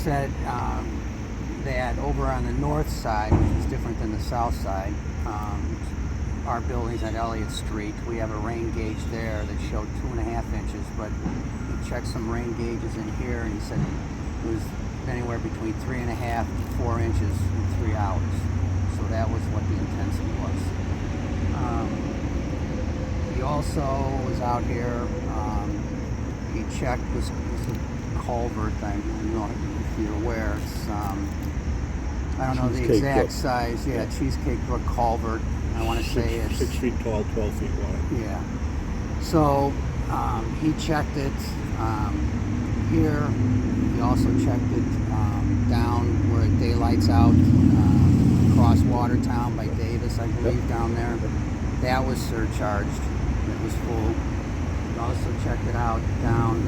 said that over on the north side, which is different than the south side, our buildings at Elliott Street, we have a rain gauge there that showed 2.5 inches, but he checked some rain gauges in here and he said it was anywhere between 3.5 to 4 inches in 3 hours. So that was what the intensity was. He also was out here, he checked this culvert. I don't know if you're aware. It's, I don't know the exact size. Yeah, Cheesecake Brook culvert. I want to say it's 6 feet tall, 12 feet wide. Yeah. So he checked it here. He also checked it down where it daylights out, across Watertown by Davis, I believe, down there. That was surcharged. It was full. He also checked it out down,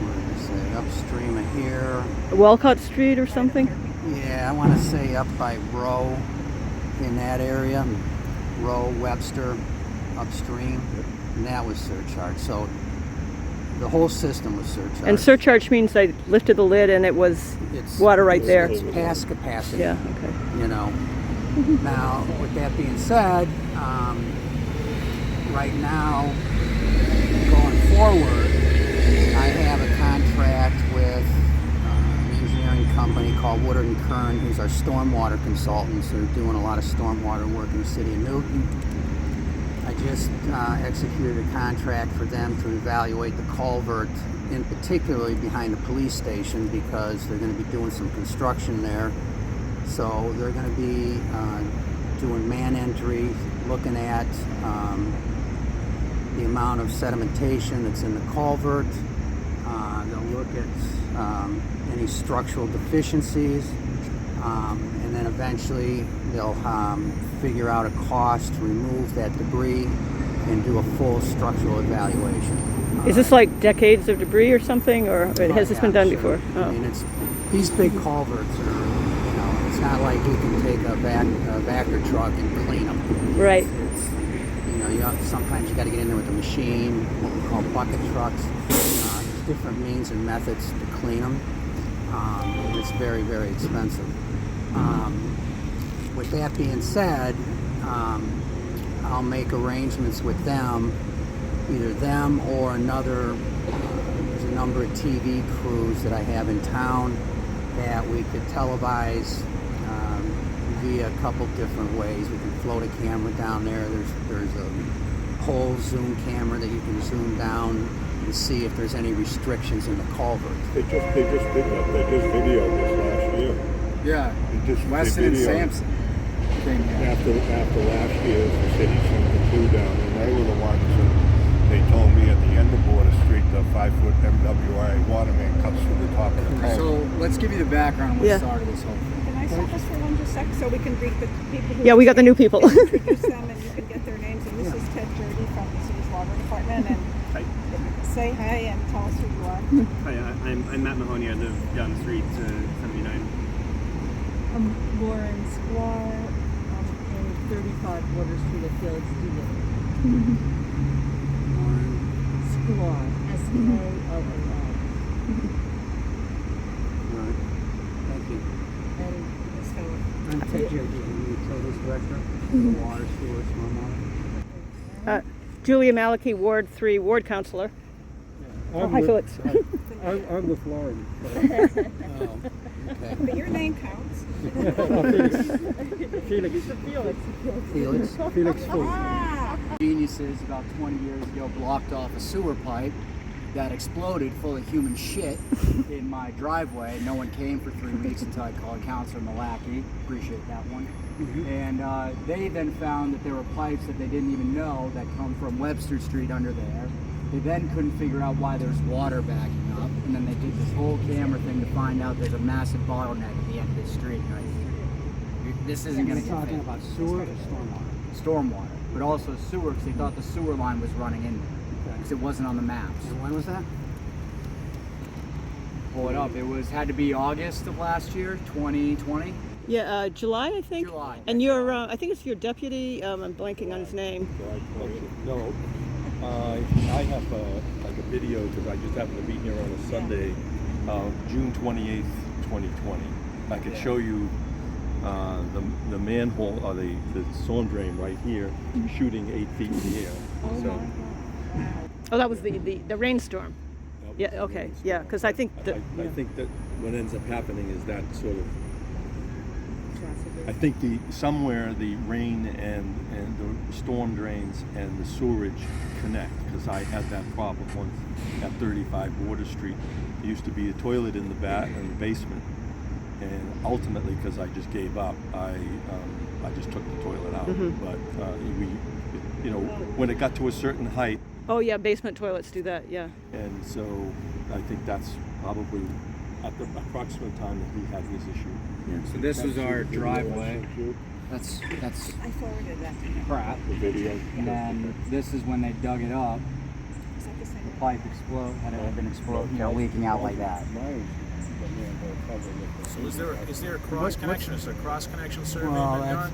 what did I say, upstream of here. Walcott Street or something? Yeah, I want to say up by Row, in that area. Row, Webster, upstream. And that was surcharged. So the whole system was surcharged. And surcharge means they lifted the lid and it was water right there. It's past capacity. Yeah, okay. You know. Now, with that being said, right now, going forward, I have a contract with an engineering company called Woodard & Kern, who's our stormwater consultants. They're doing a lot of stormwater work in the city of Newton. I just executed a contract for them to evaluate the culvert, in particularly behind the police station, because they're going to be doing some construction there. So they're going to be doing man entry, looking at the amount of sedimentation that's in the culvert. They'll look at any structural deficiencies, and then eventually they'll figure out a cost to remove that debris and do a full structual evaluation. Is this like decades of debris or something, or has this been done before? Oh. I mean, these big culverts are, it's not like you can take a backer truck and clean them. Right. Sometimes you got to get in there with a machine, what we call bucket trucks. There's different means and methods to clean them. It's very, very expensive. With that being said, I'll make arrangements with them, either them or another. There's a number of TV crews that I have in town that we could televise via a couple different ways. We can float a camera down there. There's a whole zoom camera that you can zoom down and see if there's any restrictions in the culvert. They just did that. They just videoed this last year. Yeah, Weston and Sampson came in. After last year, the city sent the crew down, and they were the ones that they told me at the end of Border Street, the 5-foot MWI water main cuts through the top of the culvert. So let's give you the background on what started this whole thing. Can I stop us for one just sec so we can greet the people who... Yeah, we got the new people. Introduce them and you can get their names. And this is Ted Jerdee from the city's water department. And hi. Say hi and tell us who you are. Hi, I'm Matt Mahoney. I live down the street, 79. I'm Lauren Sklar, in 35 Water Street at Felix Dealey. Sklar, S-K-L-A-R. Thank you. And Ms. Howard. I'm Ted Jerdee, I'm the utilities director for the water, sewer, stormwater. Julia Maliki, Ward 3, Ward Councilor. Hi, Felix. I'm with Lauren. Okay. But your name counts. Felix Ford. Geniuses about 20 years ago blocked off a sewer pipe that exploded full of human shit in my driveway. No one came for 3 weeks until I called Councilor Malaki. Appreciate that one. And they then found that there were pipes that they didn't even know that come from Webster Street under there. They then couldn't figure out why there's water backing up, and then they did this whole camera thing to find out there's a massive bottleneck at the end of the street. This isn't going to get talking fixed. about sewer or stormwater? Stormwater, but also sewer, because they thought the sewer line was running in there, because it wasn't on the maps. And when was that? Pull it up. Had to be August of last year, 2020. Yeah, July, I think. July. And you're, I think it's your deputy. I'm blanking on his name. No, I have like a video because I just happened to be here on a Sunday, June 28th, 2020. I could show you the manhole or the storm drain right here, shooting 8 feet in the air. So Oh, that was the rainstorm. that was Yeah, the okay, rainstorm. yeah, because I think that, I think that what ends up happening is that sort of. I think somewhere the rain and the storm drains and the sewerage connect, because I had that problem once at 35 Water Street. There used to be a toilet in the basement, and ultimately, because I just gave up, I just took the toilet out. But when it got to a certain height, oh yeah, basement toilets do that, yeah. and so I think that's probably at the approximate time that he had his issue. So this was our driveway. That's I forwarded that to him. crap. The video. And then this is when they dug it up. Is that the same? The pipe had been exploding, leaking out like that. So is there a cross connection? Is there a cross connection survey Well, been that's, done?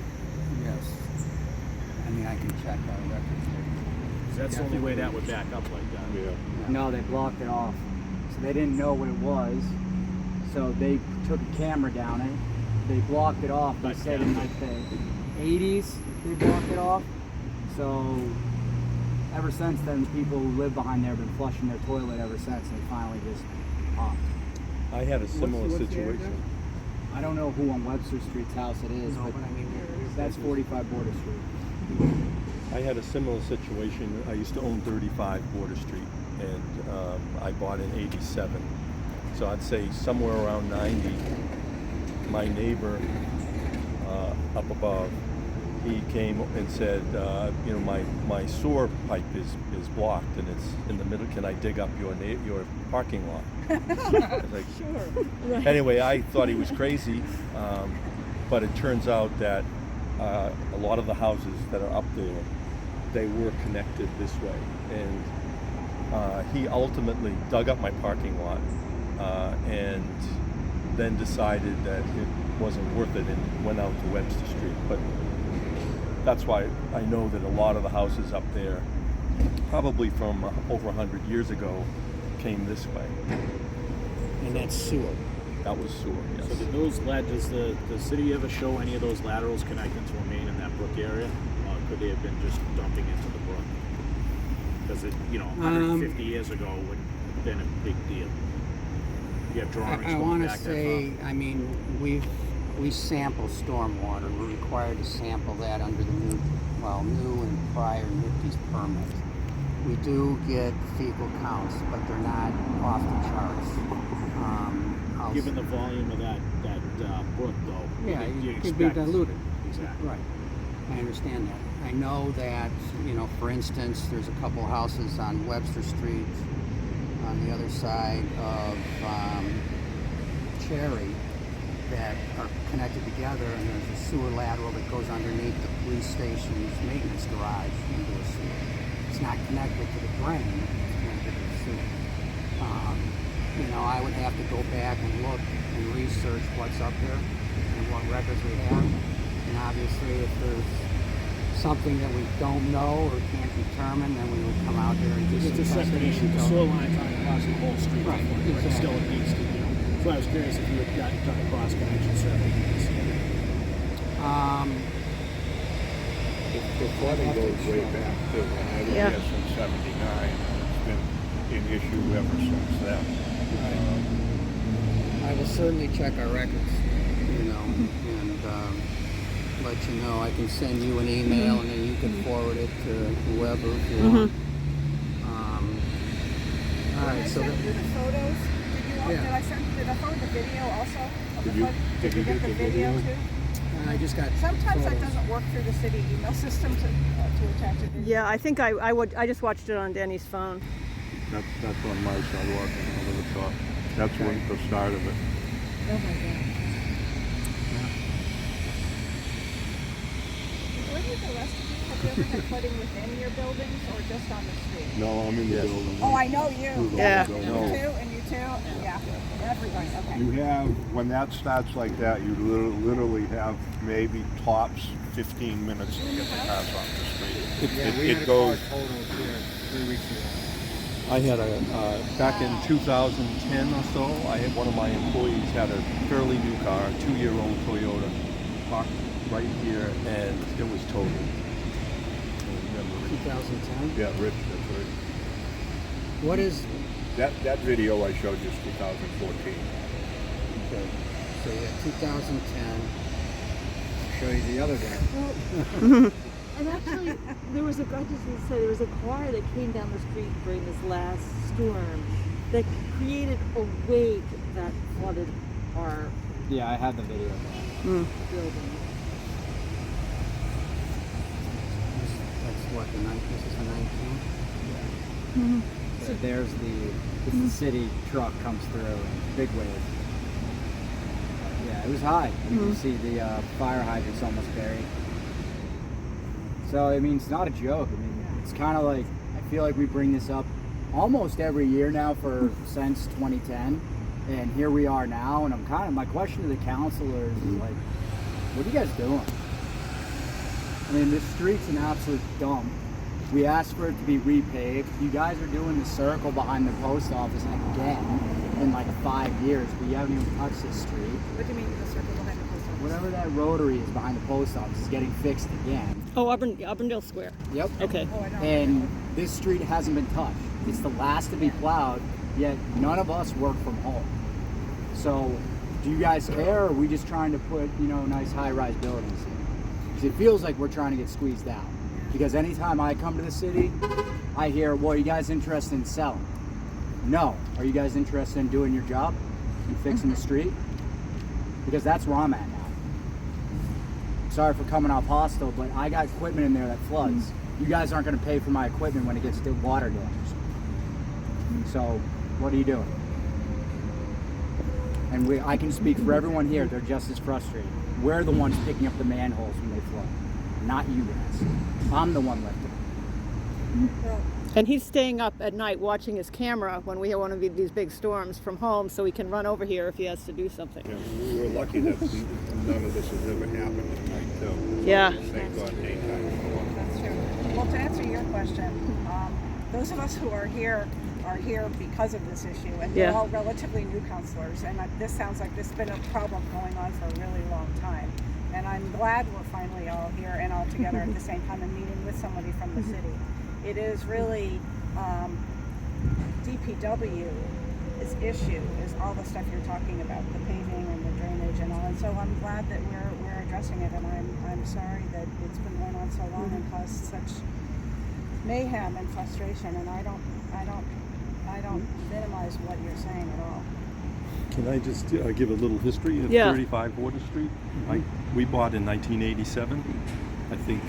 yes. I mean, I can check our records. 'Cause that's the only way that would back up like that. Yeah. No, they blocked it off. So they didn't know what it was. So they took a camera down it. They blocked it off. They But said in like the 80s they blocked it off. So ever since then, the people who live behind there have been flushing their toilet ever since. And they finally just popped. I had a similar what's the situation. address? I don't know who on Webster Street's house it is, No, but but I mean, that's 45 Border Street. I had a similar situation. I used to own 35 Water Street, and I bought in '87. So I'd say somewhere around 90. My neighbor up above, he came and said, my sewer pipe is blocked and it's in the middle. Can I dig up your parking lot? I was like, Sure. Anyway, I thought he was crazy, but it turns out that a lot of the houses that are up there, they were connected this way, and he ultimately dug up my parking lot and then decided that it wasn't worth it and went out to Webster Street. But that's why I know that a lot of the houses up there, probably from over 100 years ago, came this way. and that's sewer. That was sewer, yes. So did does the city ever show any of those laterals connecting to a main in that brook area? Or could they have been just dumping into the brook? Because 150 years ago wouldn't have been a big deal. You have drawings I going want to back say, that far. I mean, we sample stormwater. We're required to sample that under the new and prior NIPD's permit. We do get fecal counts, but they're not off the charts. Given the volume of that brook, though, Yeah, you it could be expect- diluted. Exactly. Right. I understand that. I know that, for instance, there's a couple houses on Webster Street on the other side of Cherry that are connected together, and there's a sewer lateral that goes underneath the police station's maintenance garage into a sewer. It's not connected to the drain, it's connected to the sewer. I would have to go back and look and research what's up there and what records we have. And obviously, if there's something that we don't know or can't determine, then we will come out there and do It's a some separate testing. issue. The soil line kind of across the whole street, Right, but exactly. still it needs to, So I was curious if you had done a cross connection survey. The flooding goes way back to when I was Yeah. here since '79. It's been an issue ever since then. I will certainly check our records, and let you know. I can send you an email, and then you can forward it to whoever if you want. All When I right, so sent you the photos, did I forward the video also? Of the flood? Did you get the video too? I just got Sometimes that photos. doesn't work through the city email system to attach a video. Yeah, I think I just watched it on Danny's phone. That's on my side, walking over the top. That's when the start of it. Oh my God. Where did the rest of you, have you ever had flooding within your buildings or just on the street? No, I'm in the building. Oh, I know you. Yeah. You No. too, and you too, yeah, everybody, okay. You have, when that starts like that, you literally have maybe tops 15 minutes to get the cars off the street. Yeah, we had It a goes, car totaled here. 3 weeks ago? I had back in 2010 or so, I had one of my employees had a fairly new car, a 2-year-old Toyota, parked right here, and it was totaled. I remember it. 2010. Yeah, Rich, that's right. What is? That video I showed you is 2014. Okay. So yeah, 2010. I'll show you the other day. And actually, there was a, I just need to say, there was a car that came down the street during this last storm that created a wake that flooded our Yeah, I had the video. building. That's what the 19. This is the 19. So there's the city truck comes through, big wave. Yeah, it was high. You can see the fire hydrants almost buried. So I mean, it's not a joke. I mean, it's kind of like, I feel like we bring this up almost every year now since 2010, and here we are now. And my question to the councilors is like, what are you guys doing? I mean, this street's an absolute dump. We asked for it to be repaved. You guys are doing the circle behind the post office again in like 5 years, but you haven't even touched this street. What do you mean the circle behind the post office? Whatever that rotary is behind the post office is getting fixed again. Oh, Auburndale Square. Yep. Okay. Oh, I know. And this street hasn't been touched. It's the last to be plowed, yet none of us work from home. So, do you guys care, or are we just trying to put, nice high-rise buildings here? Because it feels like we're trying to get squeezed out. Because anytime I come to the city, I hear, well, are you guys interested in selling? No. Are you guys interested in doing your job and fixing the street? Because that's where I'm at now. Sorry for coming off hostile, but I got equipment in there that floods. You guys aren't going to pay for my equipment when it gets water damaged. So, what are you doing? And I can speak for everyone here, they're just as frustrated. We're the ones picking up the manholes when they flood, not you guys. I'm the one lifting. And he's staying up at night watching his camera when we have one of these big storms from home, so he can run over here if he has to do something. Yeah, we were lucky that none of this has ever happened at night, too. Yeah. Thank God daytime. That's true. Well, to answer your question, those of us who are here because of this issue, and we're all relatively new councilors, and this sounds like this has been a problem going on for a really long time. And I'm glad we're finally all here and all together at the same time and meeting with somebody from the city. It is really DPW's issue is all the stuff you're talking about, the paving and the drainage and all. And so I'm glad that we're addressing it, and I'm sorry that it's been going on so long and caused such mayhem and frustration. And I don't minimize what you're saying at all. Can I just give a little history of 35 Water Street? We bought in 1987. I think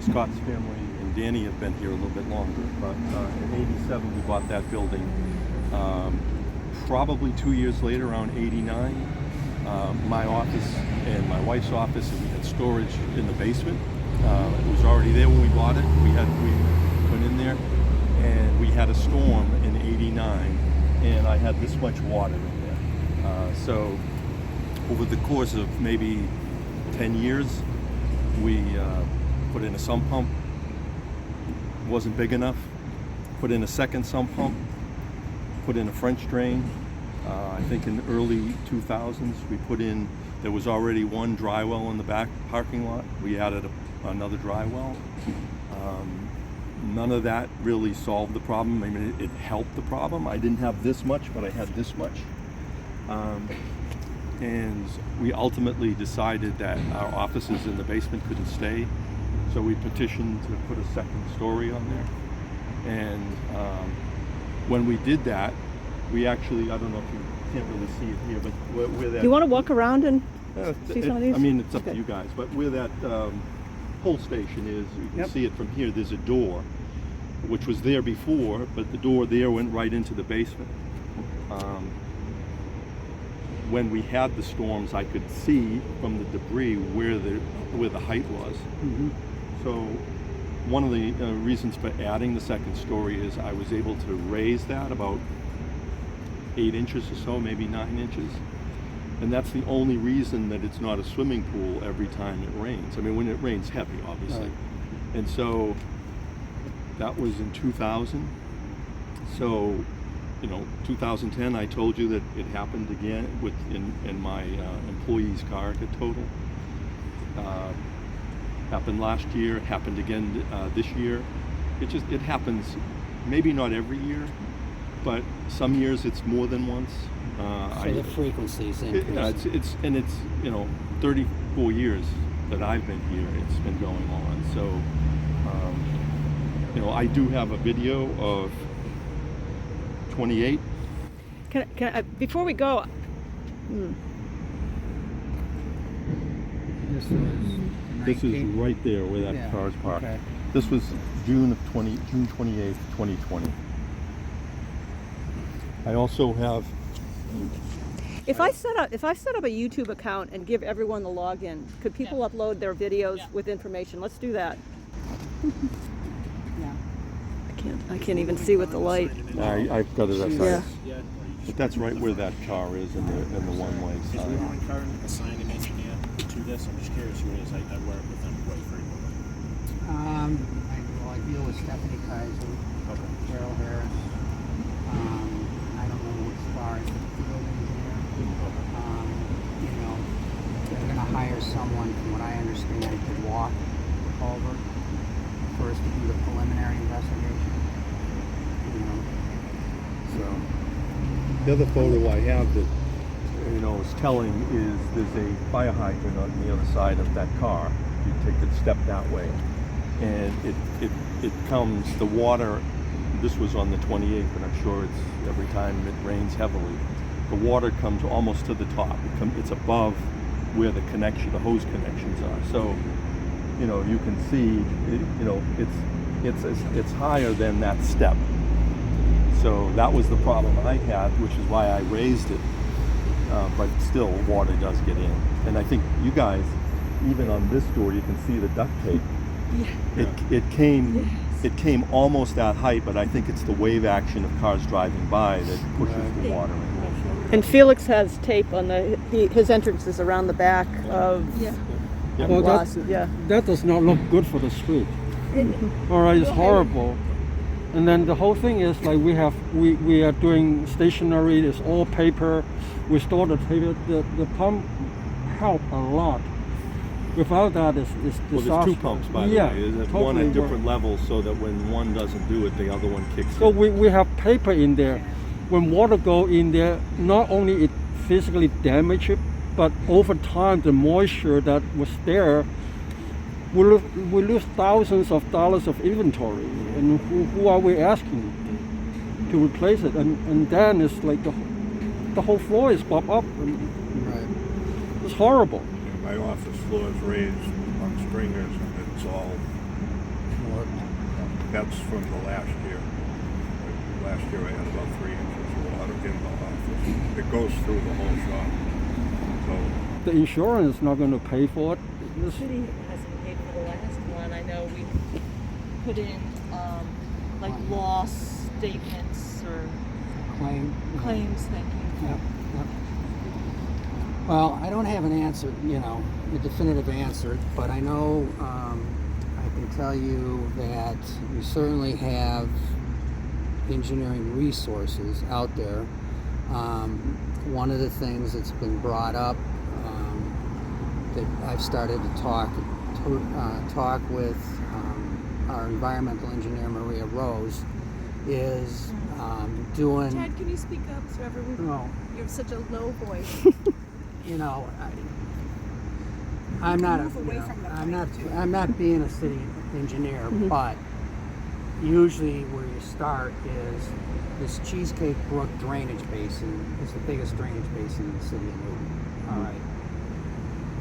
Scott's family and Danny have been here a little bit longer, but in 87 we bought that building. Probably 2 years later, around 89, my office and my wife's office, and we had storage in the basement. It was already there when we bought it. We went in there, and we had a storm in 89, and I had this much water in there. So over the course of maybe 10 years, we put in a sump pump. Wasn't big enough. Put in a second sump pump. Put in a French drain. I think in the early 2000s, there was already one dry well in the back parking lot. We added another dry well. None of that really solved the problem. I mean, it helped the problem. I didn't have this much, but I had this much. And we ultimately decided that our offices in the basement couldn't stay. So we petitioned to put a second story on there. And when we did that, we actually, I don't know if you can't really see it here, but where that... You want to walk around and see some of these? I mean, it's up to you guys, but where that pull station is, you can see it from here, there's a door, which was there before, but the door there went right into the basement. When we had the storms, I could see from the debris where the height was. So one of the reasons for adding the second story is I was able to raise that about 8 inches or so, maybe 9 inches. And that's the only reason that it's not a swimming pool every time it rains. I mean, when it rains heavy, obviously. Right. And so that was in 2000. So, 2010, I told you that it happened again in my employee's car got totaled. Happened last year, it happened again this year. It happens, maybe not every year, but some years it's more than once. So the frequency's increasing. It's 34 years that I've been here. It's been going on. So, I do have a video of 28. Can I, before we go, This was This is right there where that car is parked. Okay. This was June 28th, 2020. I also have. if I set up a YouTube account and give everyone the login, could people upload their videos with information? Let's do that. I can't even see with the light. I've got it as Yeah. But that's right where that car is in the one-way Is side. Warren Curran assigned an engineer to this? I'm just curious who it is. I work with them quite frequently. I deal with Stephanie Kaiser, Carol Harris. I don't know as far as the field engineer. They're going to hire someone, from what I understand, to walk over first to do the preliminary investigation. So The other photo I have that is telling is there's a fire hydrant on the other side of that car. You take a step that way, and it comes, the water. This was on the 28th, but I'm sure it's every time it rains heavily, the water comes almost to the top. It's above where the hose connections are. So you can see it's higher than that step. So that was the problem I had, which is why I raised it. But still, water does get in. And I think you guys, even on this door, you can see the duct tape. It came almost that height, but I think it's the wave action of cars driving by that pushes the water in. And Felix has tape on his entrances around the back of. Well, that does not look good for the street. All right, it's horrible. And then the whole thing is like we are doing stationery. It's all paper. We store the paper. The pump help a lot. Without that, it's disaster. Well, there's two pumps, by the way. There's one at different levels, so that when one doesn't do it, the other one kicks So in. we have paper in there. When water go in there, not only it physically damage it, but over time the moisture that was there, we lose thousands of dollars of inventory. And who are we asking to replace it? And then it's like the whole floor is pop up. It's horrible. My office floor is raised on stringers, and it's all. That's from the last year. Last year I had about 3 inches of water in the office. It goes through the whole shop. So the insurance is not going to pay for it. The city hasn't paid for the last one. I know we put in like loss statements or claims. Thank you. Yep. Well, I don't have an answer, a definitive answer, but I know I can tell you that we certainly have engineering resources out there. One of the things that's been brought up that I've started to talk with our environmental engineer Maria Rose is doing. Ted, can you speak up so everyone? No. You have such a low voice. I'm not I'm not being a city engineer, but usually where you start is this Cheesecake Brook drainage basin is the biggest drainage basin in the city of Newton. All right.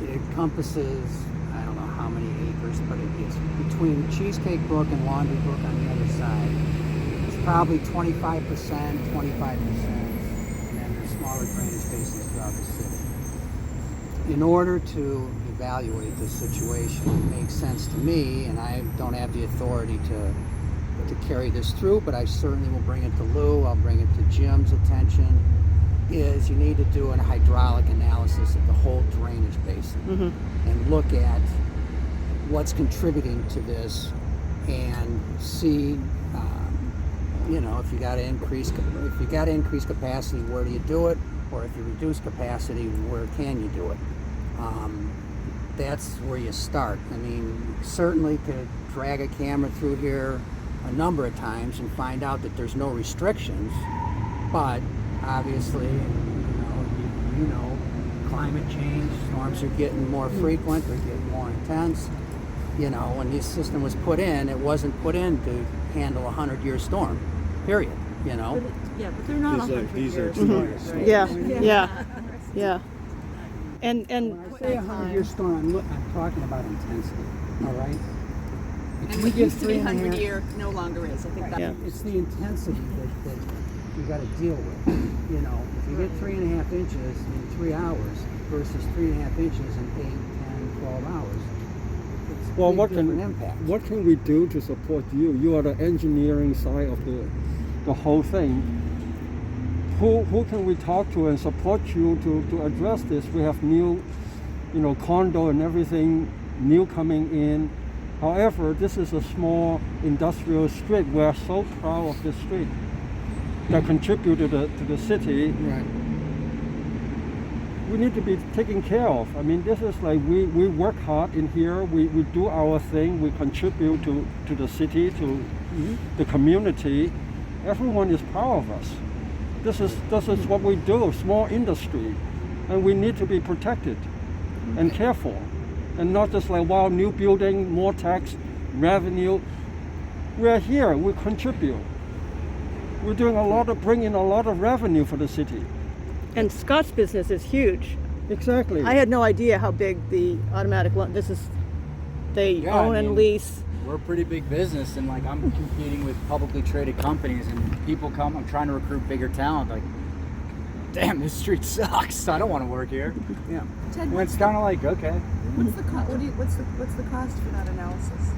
It encompasses, I don't know how many acres, but it's between Cheesecake Brook and Laundry Brook on the other side. It's probably 25%, 25%, and then there's smaller drainage basins throughout the city. In order to evaluate this situation, it makes sense to me, and I don't have the authority to carry this through, but I certainly will bring it to Lou, I'll bring it to Jim's attention, is you need to do a hydraulic analysis of the whole drainage basin and look at what's contributing to this and see, you know, if you got to increase capacity, where do you do it? Or if you reduce capacity, where can you do it? That's where you start. I mean, certainly could drag a camera through here a number of times and find out that there's no restrictions, but obviously, you know, climate change, storms are getting more frequent, they're getting more intense. You know, when this system was put in, it wasn't put in to handle a 100-year storm, period, you know. But they're not 100-year storms, right? Yeah. And When I say a 100-year storm, I'm talking about intensity, all right? And what used to be 100-year no longer is. I think that. It's the intensity that you got to deal with. You know, if you get 3.5 inches in 3 hours versus 3.5 inches in 8, 10, 12 hours, it's a big different impact. What can we do to support you? You are the engineering side of the whole thing. Who can we talk to and support you to address this? We have new, you know, condo and everything new coming in. However, this is a small industrial street. We are so proud of this street that contributed to the city. Right. We need to be taken care of. I mean, this is like we work hard in here. We do our thing. We contribute to the city, to the community. Everyone is proud of us. This is what we do, small industry, and we need to be protected and careful, and not just like, wow, new building, more tax, revenue. We're here, we contribute. We're doing bringing a lot of revenue for the city. And Scott's business is huge. Exactly. I had no idea how big the automatic loan, they own and lease. We're a pretty big business, and like I'm competing with publicly traded companies, and people come. I'm trying to recruit bigger talent. Like, damn, this street sucks. I don't want to work here. Yeah. Ted, Well, it's kind of like, okay. what's the what's the cost for that analysis?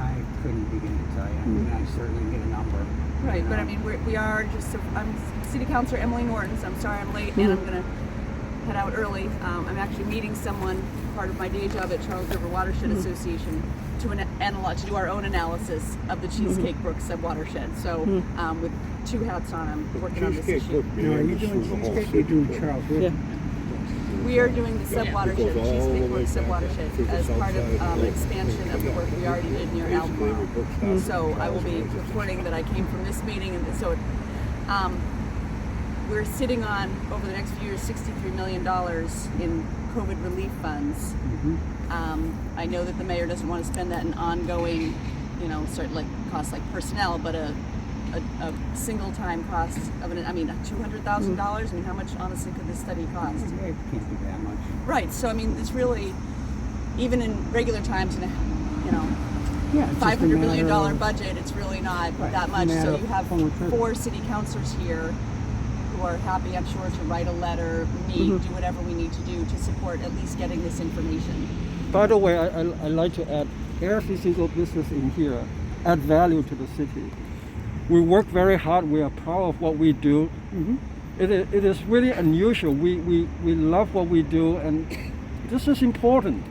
I couldn't begin to tell you. I mean, I certainly get a number. Right, but I mean, we are just. I'm City Councilor Emily Norton. So I'm sorry I'm late, and I'm gonna head out early. I'm actually meeting someone, part of my day job at Charles River Watershed Association, to do our own analysis of the Cheesecake Brook subwatershed. So with 2 hats on, I'm working on this issue. Now, are you doing Cheesecake or are you doing Charles River? We are doing the subwatershed, Cheesecake Brook subwatershed, as part of expansion of the work we already did near Albemarle. So I will be reporting that I came from this meeting, and so we're sitting on, over the next few years, $63 million in COVID relief funds. I know that the mayor doesn't want to spend that in ongoing, you know, costs like personnel, but a single time cost of $200,000. I mean, how much honestly could this study cost? It can't be that much. Right. So I mean, it's really, even in regular times, in a, you know, $500 million budget, it's really not that much. So you have 4 city councilors here who are happy, I'm sure, to write a letter, meet, do whatever we need to do to support at least getting this information. By the way, I like to add, every single business in here add value to the city. We work very hard. We are proud of what we do. It is really unusual. We love what we do, and this is important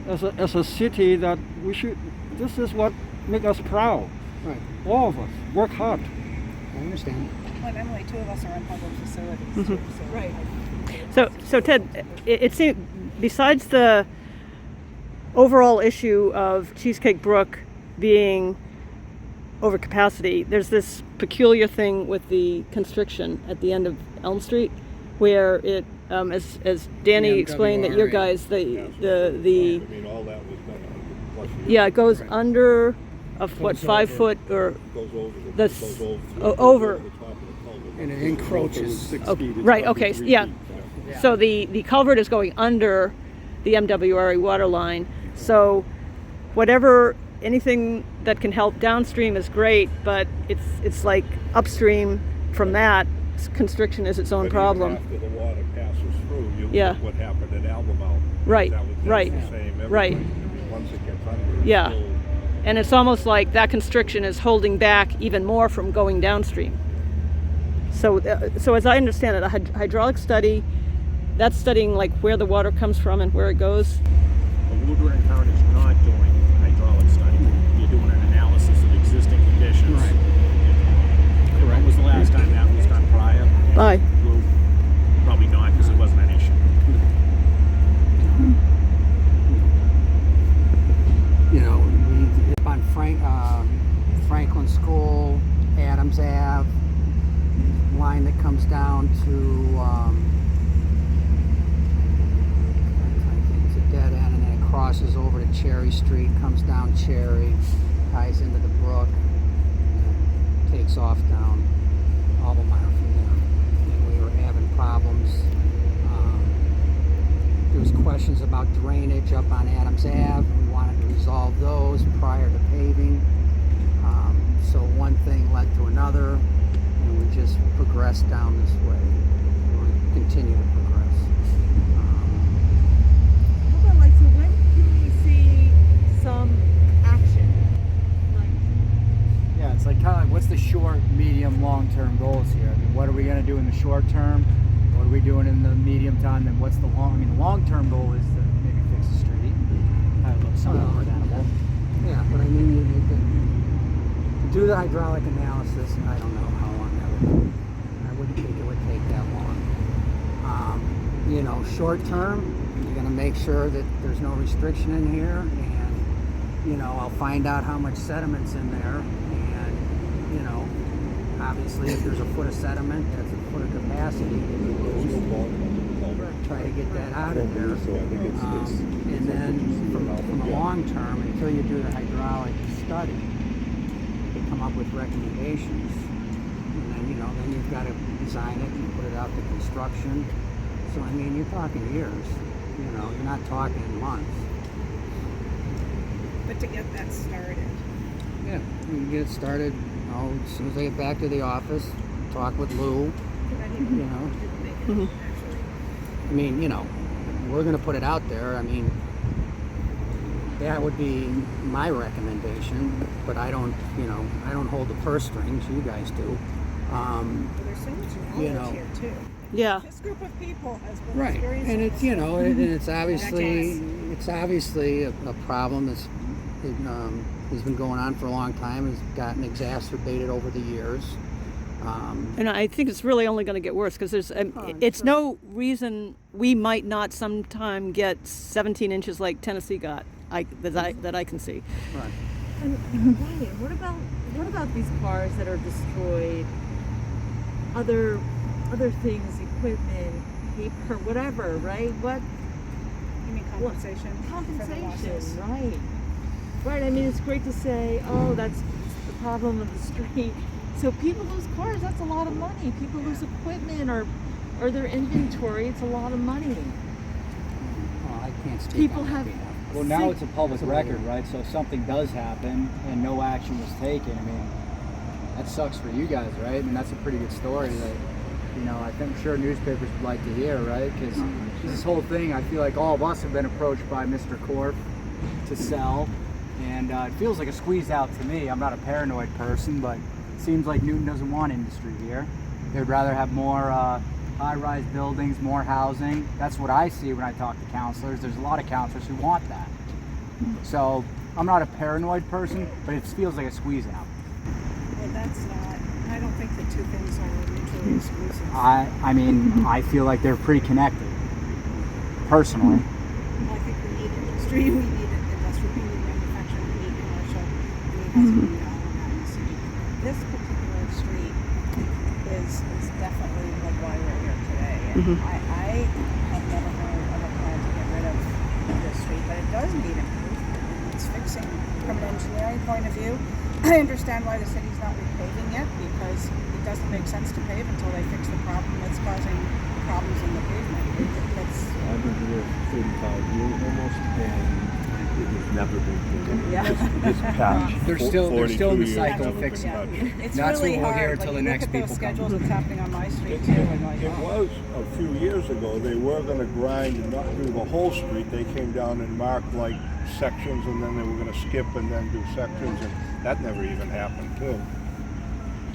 as a city that we should. This is what makes us proud. Right. All of us work hard. I understand. Well, Emily, 2 of us are in public facilities too, so. Right. So Ted, it seems, besides the overall issue of Cheesecake Brook being over capacity, there's this peculiar thing with the constriction at the end of Elm Street, where it, as Danny explained, that your guys, I mean, all that was done. it goes under a 5 foot or Goes over over. the top of the culvert. And it encroaches. 6 Oh, feet. It's right. probably Okay. 3 Yeah. feet. So the culvert is going under the MWRA water line. So anything that can help downstream is great, but it's like upstream from that, constriction is its own But problem. even after the water passes through, you Yeah. look what happened in Albemarle. Right, That was just right, the same everywhere. right. I mean, once it gets under, it's Yeah. still- And it's almost like that constriction is holding back even more from going downstream. So as I understand it, a hydraulic study, that's studying like where the water comes from and where it goes. But Woodward and Curran is not doing a hydraulic study. You're doing an analysis School, Adams Ave, line that comes down to, I think it's a dead end, and then it crosses over to Cherry Street, comes down Cherry, ties into the brook, and takes off down Albemarle from there. And we were having problems. There was questions about drainage up on Adams Ave. We wanted to resolve those prior to paving. So one thing led to another, and we just progressed down this way. We continue to progress. How about like, so when can we see some action? Yeah, it's like kind of like, what's the short, medium, long-term goals here? I mean, what are we going to do in the short term? What are we doing in the medium time? And what's the long? I mean, the long-term goal is to maybe fix the street, have it look somewhat presentable. Yeah, but I mean, you can do the hydraulic analysis, and I don't know how long that would take. I wouldn't think it would take that long. You know, short term, you're going to make sure that there's no restriction in here, and, you know, I'll find out how much sediment's in there, and, you know, obviously if there's a foot of sediment, that's a foot of capacity. Try to get that out of there. And then from the long term, until you do the hydraulic study, to come up with recommendations, and then, you know, then you've got to design it and put it out to construction. So I mean, you're talking years. You know, you're not talking months. But to get that started. Yeah, you can get it started. You know, as soon as I get back to the office, talk with Lou. You know, I mean, you know, we're going to put it out there. I mean, that would be my recommendation, but I don't, you know, I don't hold the purse strings. You guys do. Well, there's so much knowledge You know. here too. Yeah. This group of people has been Right, experiencing and it's, this you know, for and it's obviously, decades. it's obviously a problem that's has been going on for a long time, has gotten exacerbated over the years. And I think it's really only going to get worse because there's, it's no reason we might not sometime get 17 inches like Tennessee got, that I can see. Right. And Ryan, what about these cars that are destroyed? Other things, equipment, paper, whatever, right? What? You mean compensation? For the Compensation, losses? right? Right. I mean, it's great to say, oh, that's the problem of the street. So people lose cars. That's a lot of money. People lose equipment or their inventory. It's a lot of money. Well, I can't speak People on that have. behalf. Well, now it's a public record, right? So if something does happen and no action was taken, I mean, that sucks for you guys, right? I mean, that's a pretty good story that, you know, I think sure newspapers would like to hear, right? Because this whole thing, I feel like all of us have been approached by Mr. Corp to sell, and it feels like a squeeze out to me. I'm not a paranoid person, but it seems like Newton doesn't want industry here. They'd rather have more high-rise buildings, more housing. That's what I see when I talk to councilors. There's a lot of councilors who want that. So I'm not a paranoid person, but it feels like a squeeze out. Well, that's not. I don't think the two things are mutually exclusive. I mean, I feel like they're pretty connected, personally. I think we need industry, we need industrial, we need manufacturing, we need commercial, we need hospitality in the city. This particular street is definitely like why we're here today. And I have never heard of a plan to get rid of this street, but it does need improvement. It's fixing from an engineering point of view. I understand why the city's not repaving yet, because it doesn't make sense to pave until they fix the problem that's causing problems in the pavement. I've been here 35 years almost, and it has never been paved. Yeah. This patch. They're still in the 42 cycle of years. fixing it. It's That's really what we'll hard. hear Like, till the you next look at those people come. schedules that's happening on my street too. And like, It was a few years ago. They were going to grind and not do the whole street. They came down and marked like sections, and then they were going to skip and then do sections, and that never even happened too.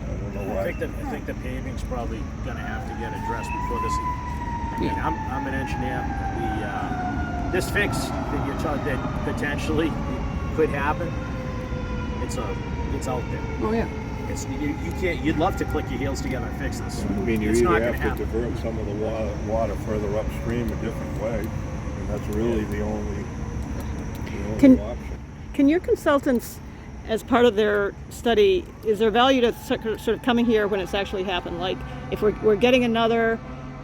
I don't know why. I think the paving's probably gonna have to get addressed before this. I mean, I'm an engineer. This fix that you're talking that potentially could happen. It's out there. Oh yeah. It's you can't. You'd love to click your heels together and fix this. I mean, you it's not either gonna have to happen. divert some of the water further upstream a different way, and that's really the only Can- option. Can your consultants as part of their study, is there value to sort of coming here when it's actually happened? Like if we're getting another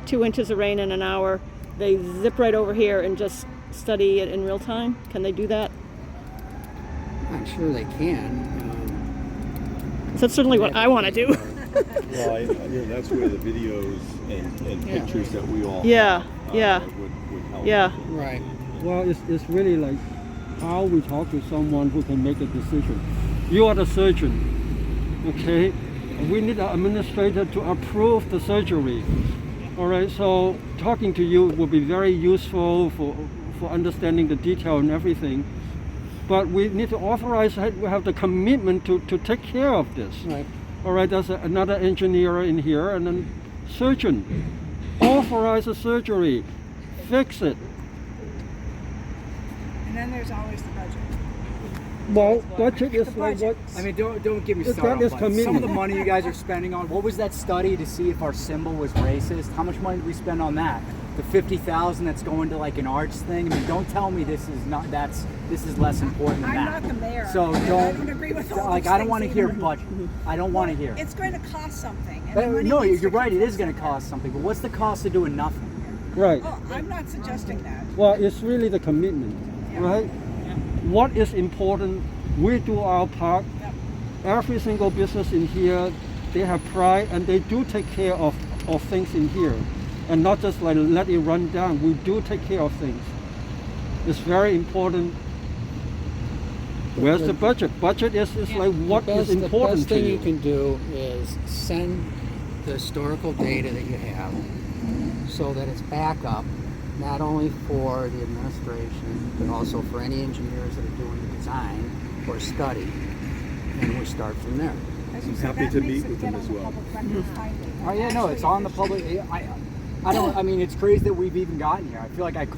2 inches of rain in an hour, they zip right over here and just study it in real time? Can they do that? I'm sure they can. So that's certainly what I want to do. Well, that's where the videos and Yeah. pictures that we all Yeah, have, yeah. would help. Yeah. Right. Well, it's really like how we talk to someone who can make a decision. You are the surgeon, okay? We need an administrator to approve the surgery. All right, so talking to you will be very useful for understanding the detail and everything. But we need to authorize, we have the commitment to take care of this. Right. All right, there's another engineer in here and then surgeon. Authorize the surgery, fix it. And then there's always the budget. Well, budget is The like what? budget. I mean, don't get me That started. is on budget. Some of commitment. the money you guys are spending on, what was that study to see if our symbol was racist? How much money did we spend on that? The 50,000 that's going to like an arts thing. I mean, don't tell me this is not. This is less important than I'm that. not the mayor. So and don't. I don't agree with all Like those I don't want to things hear either. budget. I don't want to hear. It's going to cost something. And the money No, needs to you're right. come It from is going to somewhere. cost something. But what's the cost of doing nothing? Right. Oh, I'm not suggesting that. Well, it's really the commitment, right? What is important, we do our part. Yep. Every single business in here, they have pride and they do take care of things in here. And not just like let it run down. We do take care of things. It's very important. Where's the budget? Budget is like what is important The best to thing you. you can do is send the historical data that you have so that it's backup, not only for the administration, but also for any engineers that are doing the design or study. And we start from there. As you I'm said, happy that to makes meet it with get them on as the well. public record finally. Oh yeah, no, it's on the public. I don't. I mean, it's crazy that we've even gotten here. I feel like I've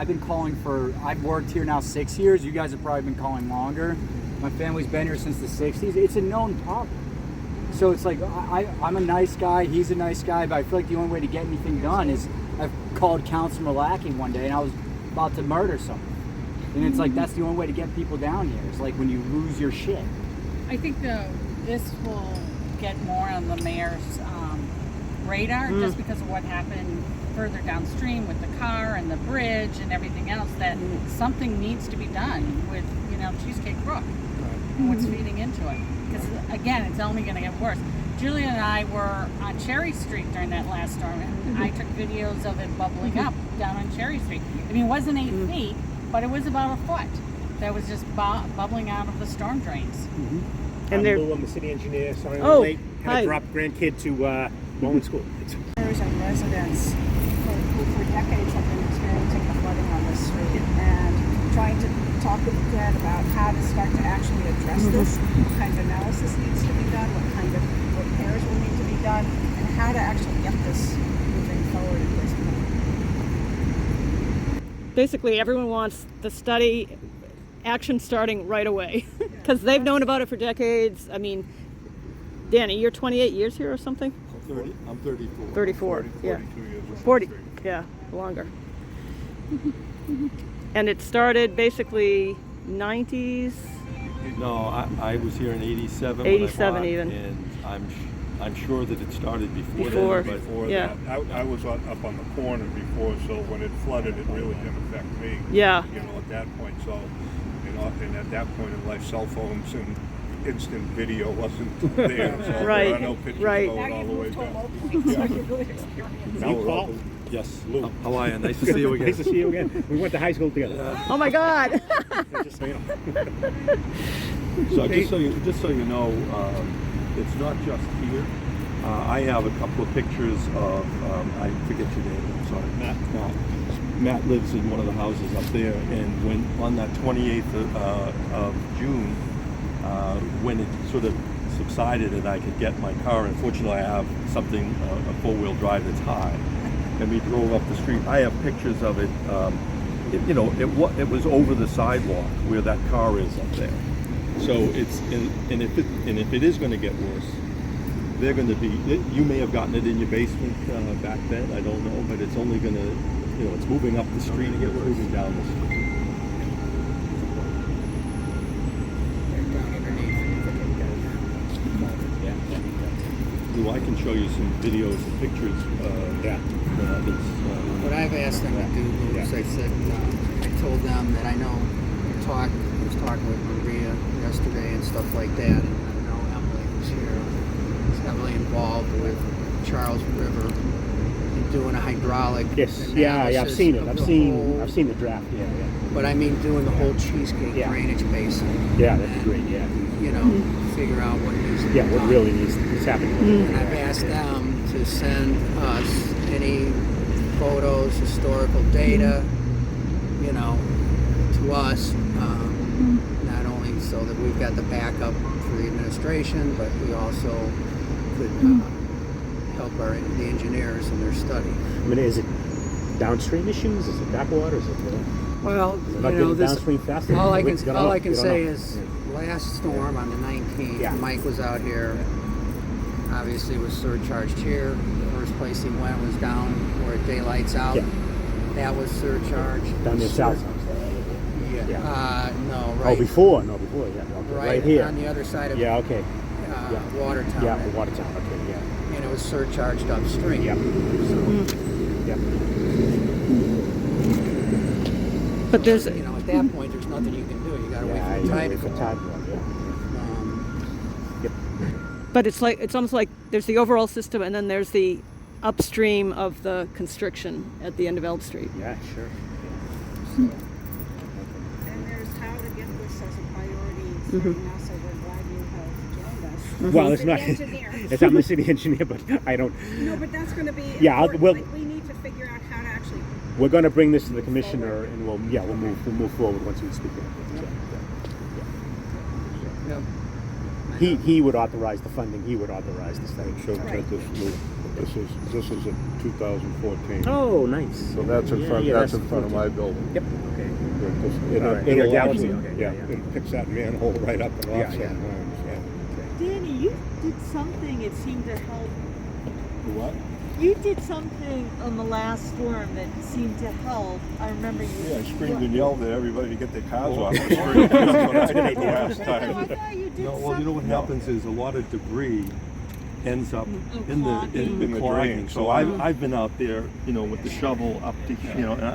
been calling for. I've worked here now 6 years. You guys have probably been calling longer. My family's been here since the '60s. It's a known problem. So it's like I'm a nice guy. He's a nice guy. But I feel like the only way to get anything done is I've called Councilor Malaki one day and I was about to murder someone. And it's like that's the only way to get people down here. It's like when you lose your shit. I think this will get more on the mayor's radar just because of what happened further downstream with the car and the bridge and everything else, that something needs to be done with, Cheesecake Brook and what's feeding into it. Because again, it's only going to get worse. Julia and I were on Cherry Street during that last storm, and I took videos of it bubbling up down on Cherry Street. I mean, it wasn't 8 feet, but it was about a foot that was just bubbling out of the storm drains. And I'm they're Lou, I'm the city engineer. Sorry Oh, I'm late. Had hi. to drop grandkid to Bowman School. And residents who for decades have been experiencing the flooding on this street, and trying to talk with Ted about how to start to actually address this, what kind of analysis needs to be done, what kind of repairs will need to be done, and how to actually get this moving forward at this point. basically everyone wants the study action starting right away because they've known about it for decades. I mean, Danny, you're 28 years here or something? I'm 34. 34, yeah. 42 years or 40, something. yeah, longer. And it started basically 90s. No, I was here in '87. 87 when I bought, even. And I'm sure that it started before. Before. Then, but Before Yeah. that, I was up on the corner before, so when it flooded, it really didn't affect me. Yeah. At that point, so, and at that point in life, cell phones and instant video wasn't there, so there Right, are no pictures right. going Now all you've the way moved to a down. low point, so you really experience Now we're Paul? open. Yes. Lou. How are you? Nice to see you again. Nice to see you again. We went to high school together. Oh my God. Just so you know. So just so you know, it's not just here. I have a couple of pictures of I forget your name. I'm sorry, Matt. Matt lives in one of the houses up there, and when on that 28th of June, when it sort of subsided and I could get my car, unfortunately I have something a four-wheel drive that's high, and we drove up the street. I have pictures of it. It was over the sidewalk where that car is up there. So it's and if it is going to get worse, they're going to be. You may have gotten it in your basement back then. I don't know, but it's only going to, it's moving up the street. It's moving down the street. Right down underneath I can show you some videos and pictures. What I've asked them to do is I said, I told them that I know I was talking with Maria yesterday and stuff like that, and I know Emily who's here is heavily involved with Charles River and doing a hydraulic Yes, analysis I've seen it. of I've the seen whole- the draft. Yeah. But I mean doing the whole Cheesecake drainage basin. Yeah, that'd be great. Yeah. You know, figure out what needs to be Yeah, what done. really needs is happening. And I've asked them to send us any photos, historical data, you know, to us, not only so that we've got the backup for the administration, but we also could help the engineers in their study. I mean, is it downstream issues? Is it backwater? Is it? Well, Is it you not know, getting this, downstream fast enough? all I We can don't all know. I can We don't say know. is last storm on the 19th, Mike was out here. Obviously, was surcharged here. The first place he went was down where daylight's out. Yeah. That was surcharged. Down near South. Yeah. No, right. Oh, before. No, before. Yeah. Okay. Right here. on the other side of Okay. Watertown. Yeah, Watertown. Okay. Yeah. And it was surcharged upstream. Yeah. Yeah. But there's, You know, at that point, there's nothing you can do. You got to wait for the tide to go. but it's almost like there's the overall system, and then there's the upstream of the constriction at the end of Elm Street. Yeah, sure. And there's how to get this as a priority starting now, so we're glad you have joined us. Well, it's City not. engineer. I'm the city engineer, but I don't. No, but that's going to be Yeah, important. well- Like, we need to figure out how to actually. We're going to bring this to the commissioner, and we'll move forward once we speak to him. Yep. He would authorize the funding. He would authorize the study. Show check this loop. This is a 2014. Oh, nice. So that's in front. That's in front of my building. Yep. Okay. It'll Your galaxy. actually- Okay. Yeah, it picks that manhole right up and off Yeah, sometimes. Yeah. Danny, you did something, it seemed to help. What? You did something on the last storm that seemed to help. I remember you. Yeah, I screamed and yelled at everybody to get their cars off the street. That's what I did the last I time. thought you did No, well, you know what happens is a lot of debris ends up in the In the clogging. drain. So I've been out there, with the shovel up to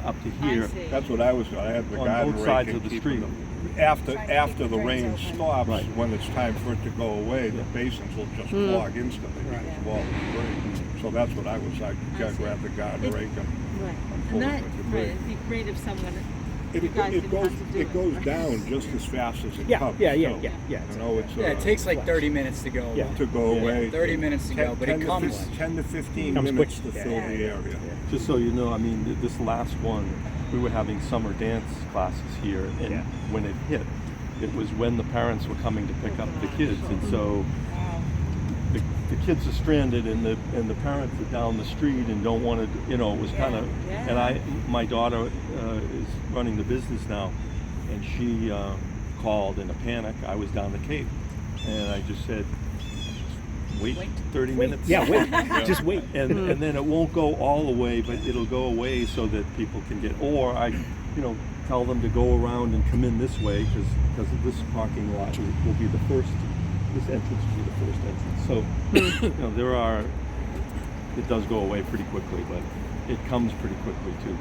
up to here. That's what I was. I had the On garden both rake sides and of the keeping street. them. After the rain stops, Right. when it's time for it to go away, the basins will just clog instantly because of all the debris. So that's what I was. I grabbed the garden rake and Right. pulled And that, the right, debris. it'd be great if someone, It you guys didn't goes have to do it goes down just as fast as it comes. Yeah. too. You know, it's It takes like 30 minutes to go. Yeah. to go away. 30 minutes to go, but it comes. 10 to 15 Comes minutes quick. to fill the area. Just so you know, I mean, this last one, we were having summer dance classes here, and when it hit, it was when the parents were coming to pick up the kids, and so the kids are stranded, and the parents are down the street and don't want to, it was kind of. And my daughter is running the business now, and she called in a panic. I was down the Cape, and I just said, wait 30 minutes. Yeah, wait. Just wait. And then it won't go all the way, but it'll go away so that people can get. Or I, tell them to go around and come in this way because this parking lot will be the first. This entrance will be the first entrance. So it does go away pretty quickly, but it comes pretty quickly too.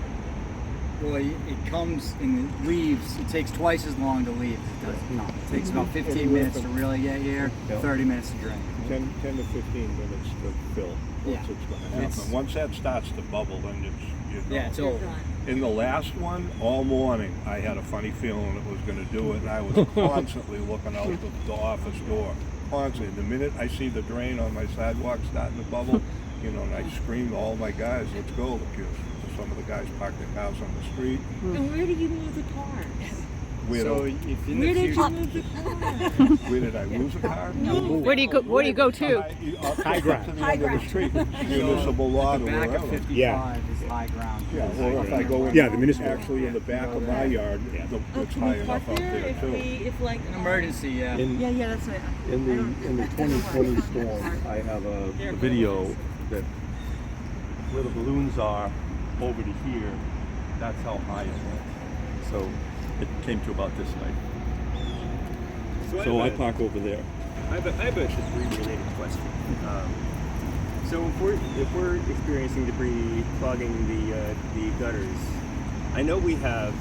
Well, it comes and it leaves. It takes twice as long to leave. It does. No, it takes about 15 minutes to really get here. 30 minutes to drain. 10 to 15 minutes to fill. Once it's going to happen. Once that starts to bubble, then it's over. In the last one, all morning, I had a funny feeling it was going to do it, and I was constantly looking out the office door. Constantly. The minute I see the drain on my sidewalk starting to bubble, and I scream to all my guys, let's go, because some of the guys park their cars on the street. and where did you move the cars? Where So did if in Where the did future, you move the cars? I lose a car? Where do you go? Where do you go to? High ground. To the end of the street, municipal law or the back of wherever. 55 is high ground. Yeah, or if I go in, Yeah, the municipal. actually in the back of my yard, it's Can high we enough park out there there if too. if like An emergency, yeah. Yeah, that's right. In the 2020 storm, I have a video that where the balloons are over to here. That's how high it went. So it came to about this height. So I park over there. I have a three related question. So if we're experiencing debris clogging the gutters, I know we have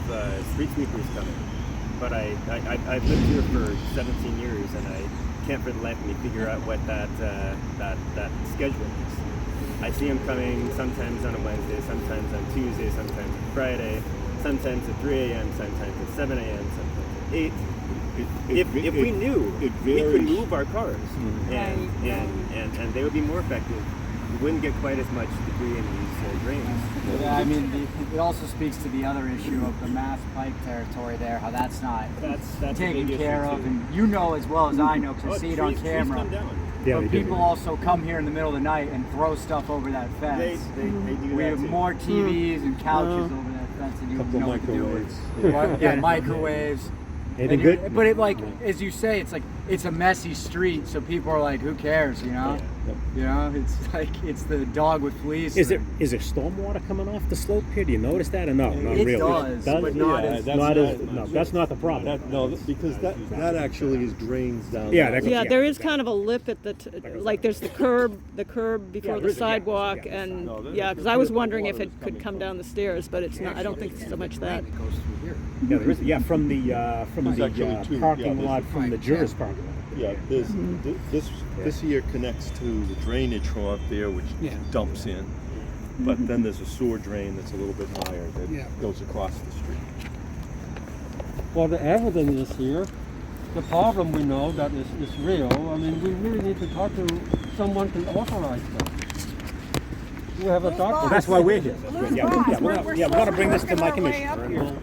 street sweepers coming, but I've lived here for 17 years and I can't for the life of me figure out what that schedule is. I see them coming sometimes on a Wednesday, sometimes on Tuesday, sometimes on Friday, sometimes at 3 a.m., sometimes at 7 a.m., sometimes at 8. If we knew, we could move our cars, and they would be more effective. We wouldn't get quite as much debris in these drains. Yeah, I mean, it also speaks to the other issue of the Mass Pike territory there, how that's not taken care of. And you know as well as I know, because I see it on camera. Yeah, but people also come here in the middle of the night and throw stuff over that fence. They do we that have too. more TVs and couches over that fence than you know what to do with. Yeah, microwaves. Anything good? But it, like, as you say, it's like, it's a messy street, so people are like, who cares, you know? You know, it's like, it's the dog with fleas. Is there stormwater coming off the slope here? Do you notice that or no? Not It really. does, but not as that's not the problem. Because that actually is drains down. Yeah, there is kind of a lip at the like there's the curb before the sidewalk, and because I was wondering if it could come down the stairs, but it's not. I don't think it's so much that. Yeah, there is. Yeah, from the parking lot from the Jerdee parking lot. Yeah, this here connects to the drainage from up there, which dumps in. But then there's a sewer drain that's a little bit higher that goes across the street. Well, the evidence is here. The problem we know that is real. I mean, we really need to talk to someone to authorize that. We have a doctor. Well, that's why we're here. We're want to bring this to my commissioner.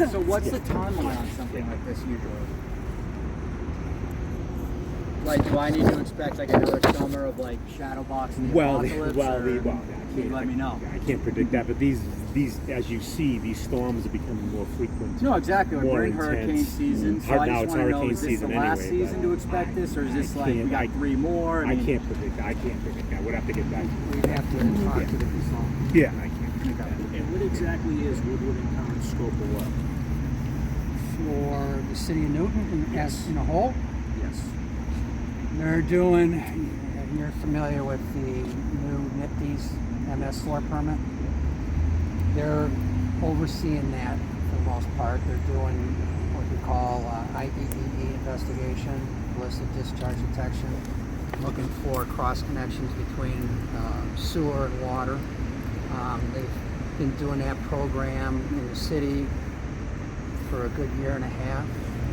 So what's the timeline on something like this usually? Like, do I need to expect like another summer of like shadow boxing the apocalypse? Let me know. I can't predict that, but these, as you see, these storms are becoming more frequent. No, exactly. More We're in intense. hurricane season, so I Now just it's want to know, hurricane is this the season last anyway, season to expect this, or is this like we can't- got 3 more? I can't predict that. I would have to get back to you. We'd have to talk to the consultant. Yeah, I can't. And what exactly is Woodward and Curran's scope of work? For the city of Newton as in a whole, Yes. they're doing, you're familiar with the new NIPD's MS floor permit. They're overseeing that for the most part. They're doing what we call IDEE investigation, illicit discharge detection, looking for cross connections between sewer and water. They've been doing that program in the city for a good year and a half.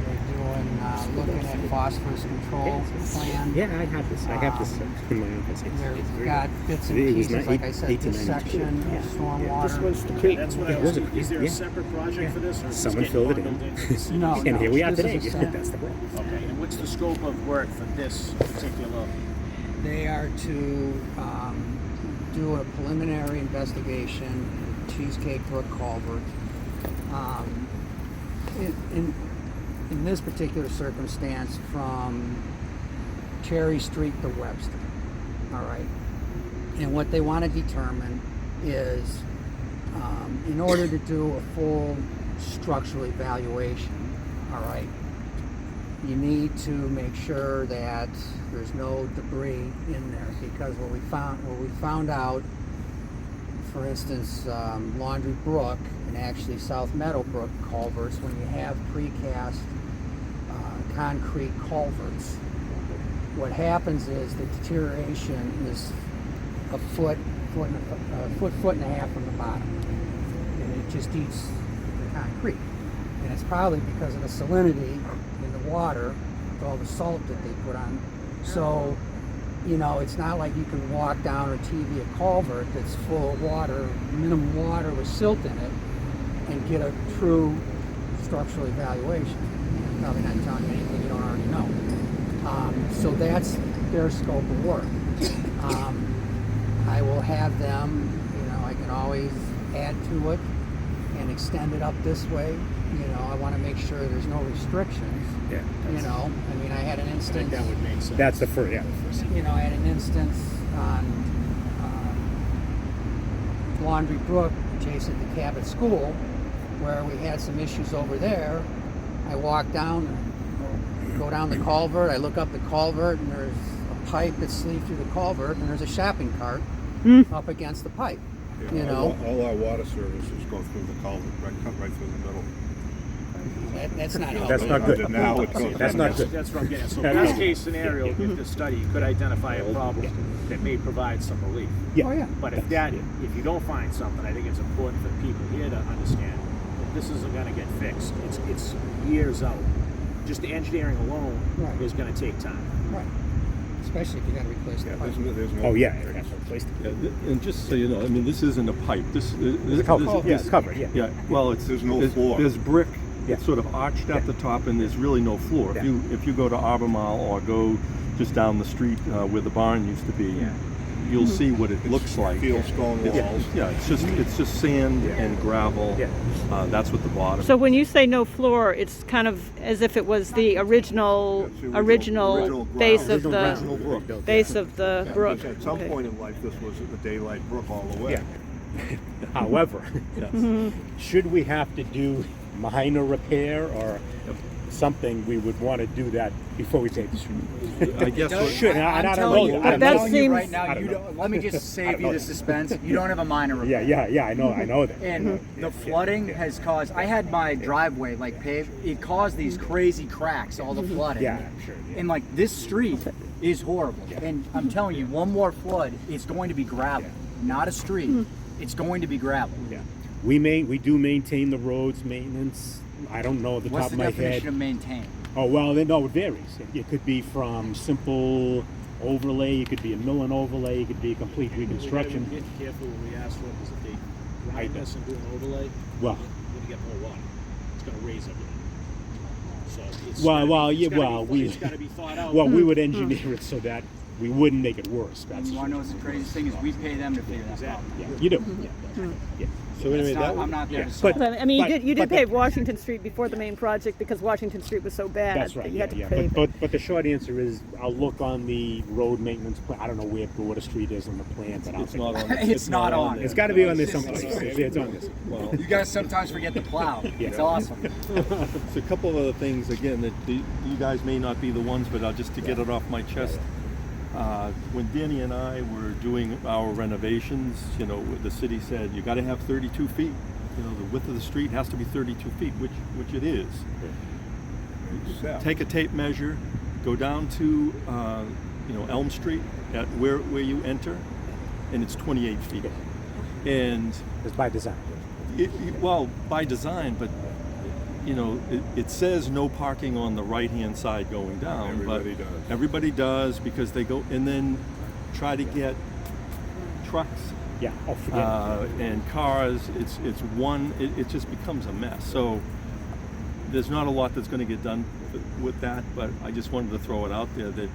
They're doing looking at phosphorus control plan. Yeah, I have this in my office. They've got bits and It was pieces, like I said, 8 to this 92. section of stormwater. This was the key. That's what I was. Is there a separate project for this, or is Someone this filled it getting in. bundled into the city? No, And here we are this today. is a set. That's the problem. Okay, and what's the scope of work for this particular? They are to do a preliminary investigation in Cheesecake Brook Culvert. In this particular circumstance, from Cherry Street to Webster. All right. And what they want to determine is, in order to do a full structural evaluation, all right, you need to make sure that there's no debris in there, because what we found out, for instance, Laundry Brook and actually South Meadow Brook culverts, when you have precast concrete culverts, what happens is the deterioration is a foot and a half from the bottom, and it just eats the concrete. And it's probably because of the salinity in the water, with all the salt that they put on. So, you know, it's not like you can walk down or TV a culvert that's full of water, minimum water with silt in it, and get a true structural evaluation. I'm probably not telling you anything you don't already know. So that's their scope of work. I will have them, you know, I can always add to it and extend it up this way. You know, I want to make sure there's no restrictions. Yeah. You know, I mean, I had an instance. That would make sense. That's the first. You know, I had an instance on Laundry Brook, adjacent to Cabot School, where we had some issues over there. I walk down, go down the culvert, I look up the culvert, and there's a pipe that's sleeved through the culvert, and there's a shopping cart up against the pipe. Yeah, You know, all our water services go through the culvert, cut right through the middle. that's not helpful. That's not good. Now it goes That's not good. That's what I'm getting. So best case scenario, if the study could identify a problem that may provide some relief. Yeah. Oh yeah. But if you don't find something, I think it's important for people here to understand that this isn't going to get fixed. It's years out. Just the engineering alone is going to take time. Right. Especially if you got to replace the pipe. There's no Oh yeah, it has to replace Yeah, and just so you know, I mean, this isn't a pipe. This is a culvert. Yeah, it's covered. Yeah. Yeah, well, There's no floor. There's brick. Yeah. It's sort of arched at the top, and there's really no floor. Yeah. If you go to Albemarle or go just down the street where the barn used to be, you'll see what it looks like. Field stone walls. Yeah, it's just sand and gravel. Yeah. That's what the bottom. So when you say no floor, it's kind of as if it was the original original base ground. of the Original brook. base of the brook. Because at some Okay. point in life, this was the daylight brook all the way. Yeah. However, should we have to do minor repair or something, we would want to do that before we take the street. I guess what, Should I don't telling know. you, I I'm don't know. telling you seems- right now, I don't you know. don't, let me just save you the suspense. You don't have a minor repair. Yeah. I know that. And the flooding has caused, I had my driveway like paved, it caused these crazy cracks, all the flooding. Yeah, I'm sure. Yeah. And like this street is horrible. And I'm telling you, one more flood, it's going to be gravel, not a street. It's going to be gravel. Yeah. We do maintain the roads maintenance. I don't know at the What's top the of my definition head. of maintain? Oh well, then no, it varies. It could be from simple overlay. It could be a mill and overlay. It could be a complete reconstruction. Be careful when we ask for it, because if they grind this and do an overlay, Well, you're gonna get more water. It's gonna raise everything. So it's Well, gotta well, be, yeah, it's gotta well, be, we- it's gotta be thought out. well, we would engineer it so that we wouldn't make it worse. And That's you want to know what's the craziest thing is we pay them to figure that out. yeah, you do. Yeah. so anyway, It's not, that I'm not there yeah, to solve. but- I mean, you did but pave Washington Street before the main project because Washington Street was so bad. That's right. that you Yeah, had to yeah. pave it. But the short answer is, I'll look on the road maintenance plan. I don't know where Broad Street is on the plan, but I'll it's take not a look. on. It's not on. there. It's got to be on this someplace. It's on this. Well, You guys sometimes forget to plow. Yeah. It's awesome. so a couple of other things again that you guys may not be the ones, but just to get it off my chest. When Danny and I were doing our renovations, the city said you got to have 32 feet. The width of the street has to be 32 feet, which it is. Take a tape measure, go down to Elm Street at where you enter, and it's 28 feet. And It's by design. well, by design, but it says no parking on the right-hand side going down. Everybody but does. Everybody does because they go and then try to get trucks Yeah. Oh, forget it. and cars. It just becomes a mess. So there's not a lot that's going to get done with that. But I just wanted to throw it out there that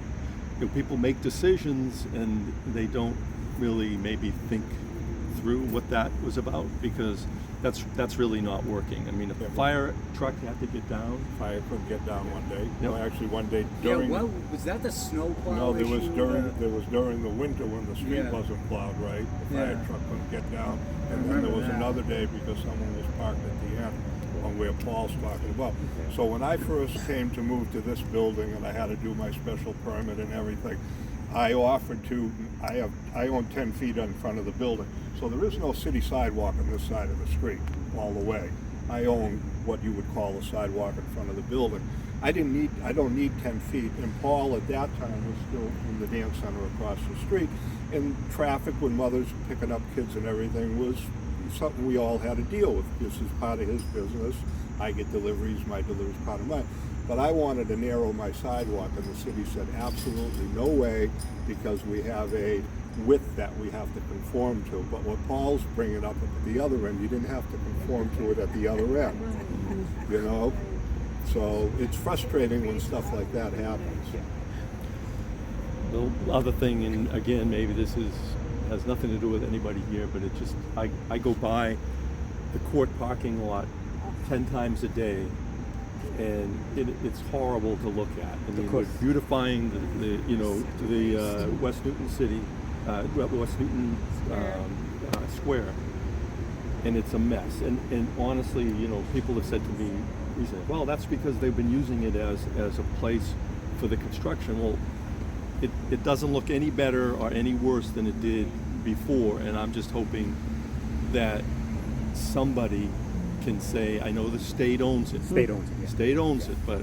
people make decisions and they don't really maybe think through what that was about, because that's really not working. I mean, if a fire truck had to get down, Fire couldn't get down one day. Yep. Well, actually, one day Yeah, during. well, was that the snow plow No, there was issue? during the winter when the street Yeah. wasn't plowed right. The fire Yeah. truck couldn't get down, and then remember there was that. another day because someone was parked at the end on where Paul's talking about. So when I first came to move to this building and I had to do my special permit and everything, I offered to. I own 10 feet in front of the building, so there is no city sidewalk on this side of the street all the way. I own what you would call a sidewalk in front of the building. I don't need 10 feet, and Paul at that time was still in the dance center across the street, and traffic when mothers picking up kids and everything was something we all had to deal with. This is part of his business. I get deliveries, my deliveries part of mine. But I wanted to narrow my sidewalk, and the city said absolutely no way, because we have a width that we have to conform to. But what Paul's bringing up at the other end, you didn't have to conform to it at the other end. So it's frustrating when stuff like that happens. the other thing, and again, maybe this has nothing to do with anybody here, but it just, I go by the court parking lot 10 times a day, and it's horrible to look at. I mean, we're beautifying the West Newton City, West Newton Square, and it's a mess. And honestly, people have said to me recently, well, that's because they've been using it as a place for the construction. Well, it doesn't look any better or any worse than it did before, and I'm just hoping that somebody can say, I know the state owns it. State owns it, yeah. State owns it, but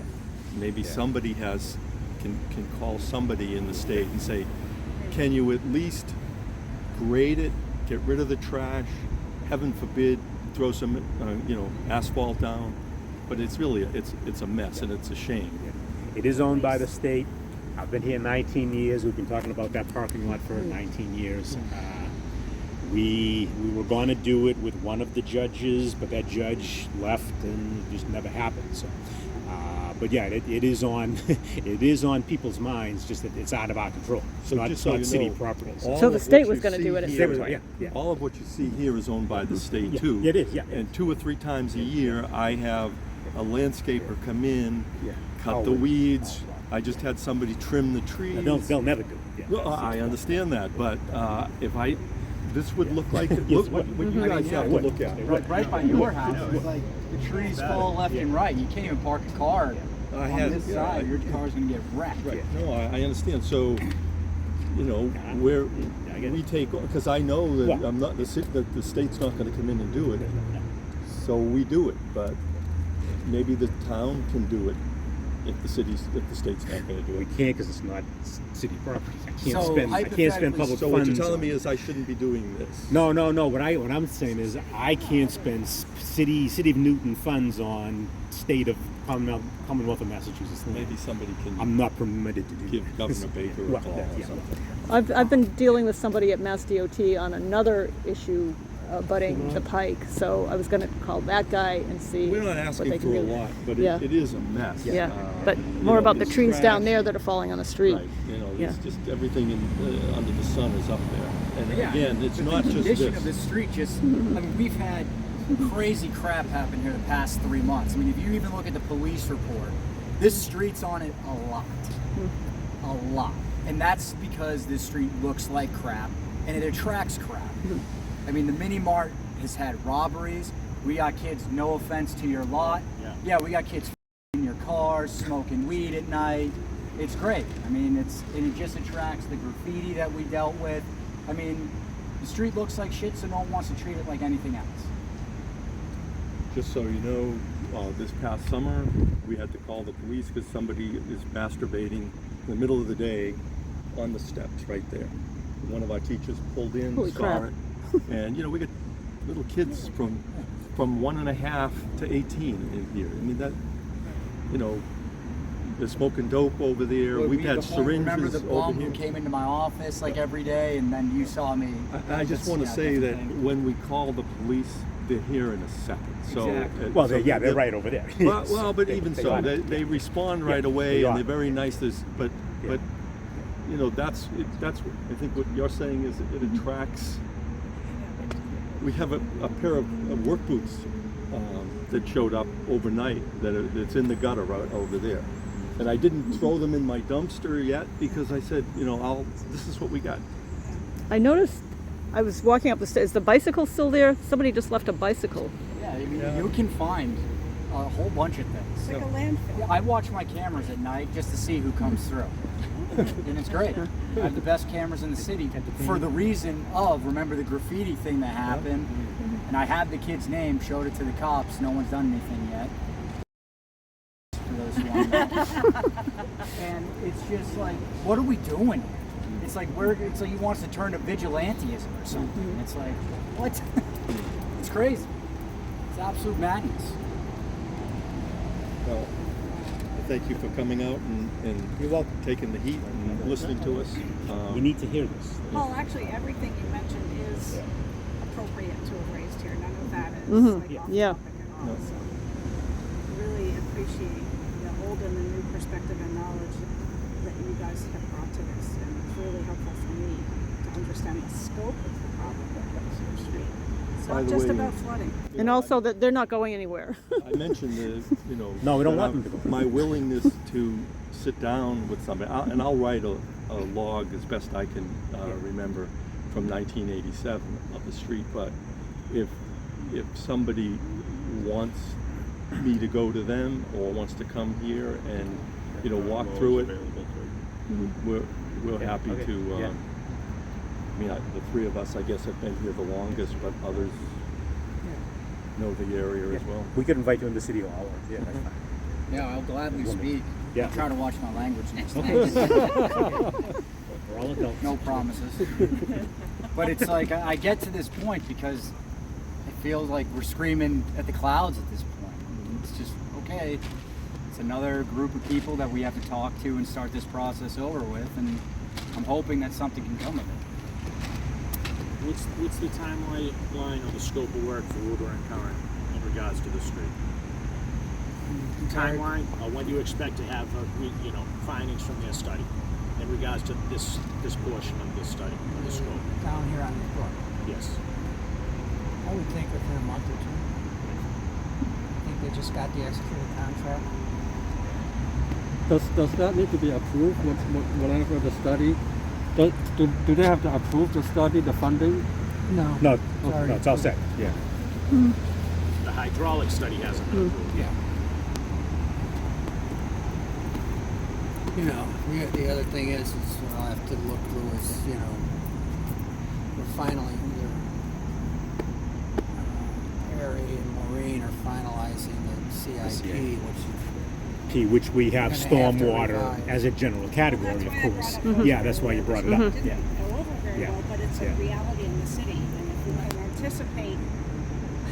maybe somebody can call somebody in the state and say, can you at least grade it, get rid of the trash, heaven forbid, throw some asphalt down, but it's really it's a mess and it's a shame. It is owned by the state. I've been here 19 years. We've been talking about that parking lot for 19 years. We were going to do it with one of the judges, but that judge left and it just never happened. So, but yeah, it is on it is on people's minds. Just that it's out of our control. So not, just so not you city know, properties. So the state was going to do it at here- some point. Yeah. All of what you see here is owned by the state Yeah, too. it is, yeah. And 2 or 3 times a year, I have a landscaper come in, cut the Always. weeds. I just had somebody trim the trees. They'll never do it. Yeah. Well, I understand that, but this would look like Yes, what you guys have to look at. Right by your house, it's like the trees fall left and right. You can't even park a car on this side. Your car's gonna get wrecked. Right. No, I understand. So, where we take, because I know that I'm not the state's not going to come in and do it. So we do it, but maybe the town can do it if the state's not going to do We it. can't because it's not city property. I can't So, spend hypothetically, public So funds. what you're telling me on it. is I shouldn't be doing this. No. What I'm saying is I can't spend city of Newton funds on state of Commonwealth of Massachusetts land. Maybe somebody can I'm not permitted to do give that. Governor Baker a Well, call or yeah. something. I've been dealing with somebody at Mass DOT on another issue abutting the Pike, so I was going to call that guy and see We're not what they asking can for a do. lot, but Yeah. it is a mess. Yeah, but more about the it's trees down trash. there that are falling on the street. Right, Yeah. it's just everything under the sun is up there. And Yeah, again, it's the not just condition this. of this street. I mean, we've had crazy crap happen here the past 3 months. I mean, if you even look at the police report, this street's on it a lot, and that's because this street looks like crap and it attracts crap. I mean, the mini mart has had robberies. We got kids. No offense to your lot. Yeah, we got kids in your cars, smoking weed at night. It's great. I mean, it just attracts the graffiti that we dealt with. I mean, the street looks like shit, so no one wants to treat it like anything else. Just so you know, this past summer, we had to call the police because somebody is masturbating in the middle of the day on the steps right there. One of our teachers pulled in, Holy saw crap. it, and we get little kids from 1.5 to 18 in here. I mean, that, they're smoking dope over there. Well, We've had remember syringes the over bum here. who came into my office like every day, and then you saw me. I just want to say that when we call the police, they're here in a second. So, Exactly. Well, they're right over there. Well, but They- even they so, are. they respond right Yeah, away, they and are. they're very nice. But that's I think what you're saying is it attracts. We have a pair of work boots that showed up overnight that's in the gutter right over there, and I didn't throw them in my dumpster yet because I said, this is what we got. I noticed I was walking up the stairs. Is the bicycle still there? Somebody just left a bicycle. Yeah, I mean, you can find a whole bunch of things. It's like a landfill. Yeah, I watch my cameras at night just to see who comes through. And it's great. I have the best cameras in the city for the reason of, remember the graffiti thing that happened? And I had the kid's name, showed it to the cops. No one's done anything yet. For those who want to know. And it's just like, what are we doing here? It's like he wants to turn to vigilantism or something. It's like, what? It's crazy. It's absolute madness. Well, thank you for coming out and You're welcome. taking the heat and listening to us. You need to hear this. Well, actually, everything you mentioned is appropriate to have raised here. None of that is like off Yeah. topic at all. So really appreciate the old and the new perspective and knowledge that you guys have brought to this, and it's really helpful for me to understand the scope of the problem that goes to the street. It's By not the just way, about flooding. And also that they're not going anywhere. I mentioned No, we don't that want them to go. my willingness to sit down with somebody, and I'll write a log as best I can remember from 1987 of the street. But if somebody wants me to go to them or wants to come here and walk through it, we're Yeah, happy okay, to, yeah. I mean, the three of us, I guess, have been here the longest, but others know the area as well. We could invite you into City Hall. Yeah, that's fine. Yeah, I'll gladly speak. Yeah. I'll try to watch my language next time. We're all adults. No promises. But it's like I get to this point because it feels like we're screaming at the clouds at this point. It's just okay. It's another group of people that we have to talk to and start this process over with, and I'm hoping that something can come of it. What's the timeline or the scope of work for Woodward and Curran in regards to the street? Timeline, or when do you expect to have findings from their study in regards to this portion of this study, of the scope? Down here on the brook. Yes. I would think within a month or two. I think they just got the executed contract. Does that need to be approved? Whatever the study, do they have to approve the study, the funding? No. No, it's all set. Yeah. The hydraulic study hasn't been approved yet. You know, the other thing is what I'll have to look through is, we're finally, Harry and Maureen are finalizing the CIP, Which we have We're gonna have to stormwater revise. as a general category, of course. Mhm. Yeah, that's why you brought it up. Didn't Yeah. go over very Yeah. well, but it's a Yeah. reality in the city, and if we can anticipate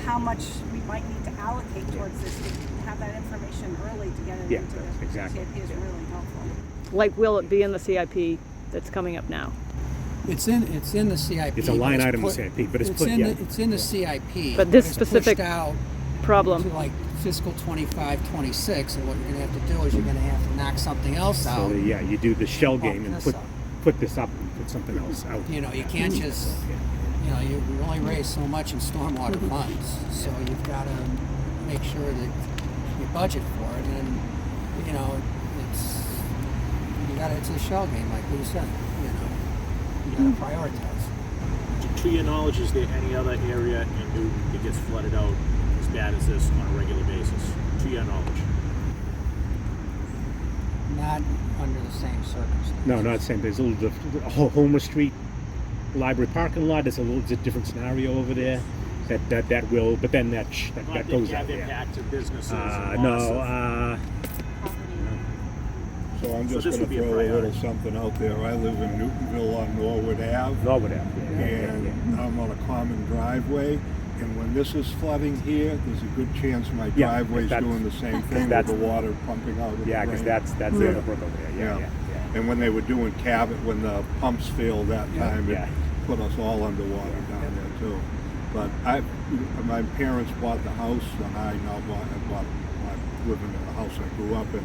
how much we might need to allocate towards this, to have that information early to get it Yeah, into the exactly. CIP is really helpful. Like, will it be in the CIP that's coming up now? It's in the CIP. It's a line but item in the put- CIP, but it's put, in yeah. it's in the CIP. But this it's specific pushed out problem. to like fiscal 25, 26, and what you're gonna have to do is you're gonna have to knock something else out. So yeah, you do the shell Bump game and this put up. put this up and put something else out. You can't just, you only raise so much in stormwater funds, so you've got to make sure that you budget for it, and it's a shell game, like we said. You got to prioritize. To your knowledge, is there any other area in Newton that gets flooded out as bad as this on a regular basis? To your knowledge? Not under the same circumstances. No, not the same. There's a little Homer Street library parking lot. It's a different scenario over there. That will, but then that Not goes that out. have Yeah. impact to businesses and No. loss of So I'm So just this going would to be a throw a little priority. something out there. I live in Newtonville on Norwood Ave. Norwood Ave. And I'm on a common driveway. And when this is flooding here, there's a good chance my Yeah, driveway's that's- doing the same thing with that's- the water pumping out of the Yeah, because drain. that's the other brook over there. Yeah. And when they were doing Cabot, when the pumps failed that time, Yeah. it put us all underwater down there too. But my parents bought the house, and I living in the house I grew up in,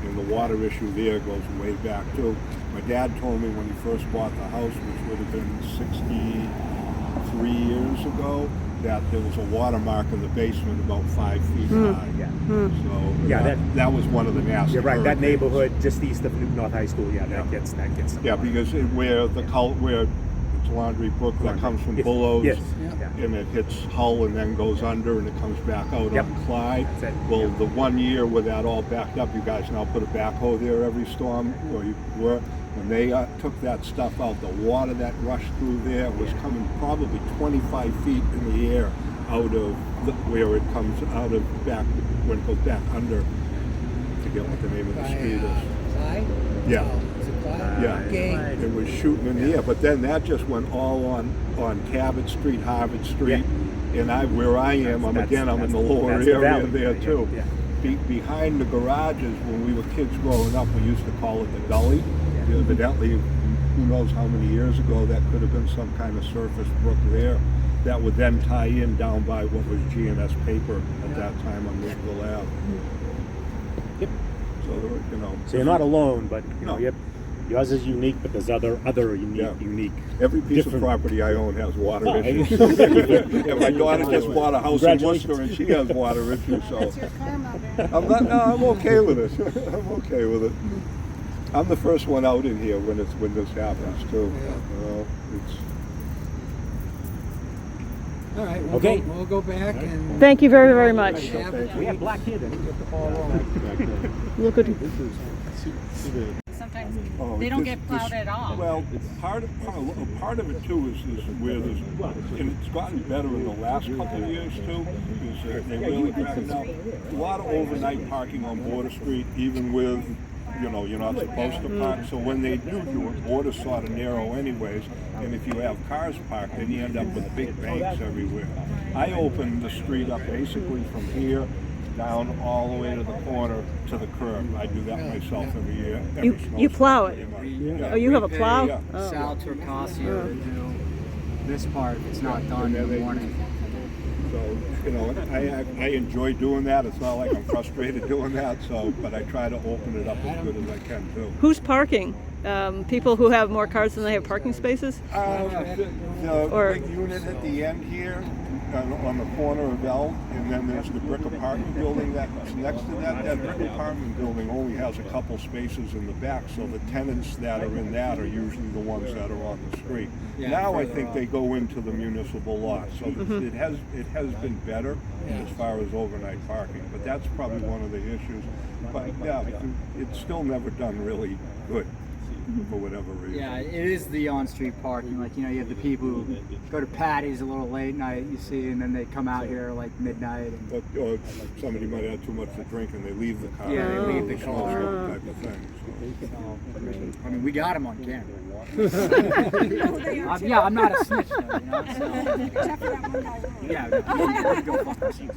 and the water issue there goes way back too. My dad told me when he first bought the house, which would have been 63 years ago, that there was a watermark in the basement about 5 feet high. Yeah. So Yeah, that was one of the nasty. You're right. That hurricanes. neighborhood just east of Newton North High School. Yeah, that gets some Yeah, water. because where it's Laundry Brook that comes from Yes. Bullows, Yes. and it hits Hull and then goes under and it comes back out Yep. on Clyde. That's it. Well, the 1 year where that all backed up, you guys now put a backhoe there every storm, or you were. When they took that stuff out, the water that rushed through there was coming probably 25 feet in the air out of where it comes out of back, when it goes back under. I forget what the name of the street is. Clyde? Yeah. Oh, is it Clyde? Yeah, Gate. it was shooting in the air, but then that just went all on Cabot Street, Harvard Street, and where I am, I'm in the lower that's the area valley. there too. Yeah. Behind the garages, when we were kids growing up, we used to call it the gully. Evidently, who knows how many years ago, that could have been some kind of surface brook there that would then tie in down by what was G&S Paper at that time on Louisville Ave. Yep. So there were, So you're not alone, but No. yep. Yours is unique, but there's other unique. Every piece of different- property I own has water Oh, issues. And my daughter just bought a house in Worcester and she has water issues, so. That's your karma, man. I'm okay with it. I'm okay with it. I'm the first one out in here when this happens too. It's, All right. Okay. We'll go back and. Thank you very, very much. have it. We have black here, then we get the ball rolling. Look at Sometimes sometimes Oh, they don't this- get plowed this- at all. Well, part of it too is where there's, and it's gotten better in the last couple of years too, is they really cracked down. A lot of overnight parking on Border Street, even with, you know, you're not supposed to park. So when they do it, Border's sort of narrow anyways, and if you have cars parked, then you end up with big banks everywhere. I opened the street up basically from here down all the way to the corner to the curb. I do that myself every year. Every You snowstorm, plow it? pretty much. Oh, Yeah. you have a We plow? pay Oh. Sal Turcasio to do this part if it's not done in the morning. So, you know, I enjoy doing that. It's not like I'm frustrated doing that, so, but I try to open it up as good as I can too. Who's parking? People who have more cars than they have parking spaces? The Or- big unit at the end here, on the corner of L, and then there's the brick apartment building that's next to that. That brick apartment building only has a couple spaces in the back, so the tenants that are in that are usually the ones that are on the street. Now I think they go into the municipal lot, so it has been better as far as overnight parking, but that's probably one of the issues. But yeah, it's still never done really good for whatever reason. Yeah, it is the on-street parking. Like, you know, you have the people who go to Patty's a little late night, you see, and then they come out here like midnight. And But somebody might have too much to drink and they leave the car. Yeah, they leave the Snowstorm car. type of thing. I mean, we got them on camera. Yeah, I'm not a snitch, though, you know. So. Except for that one guy. Yeah, no, go fuck ourselves.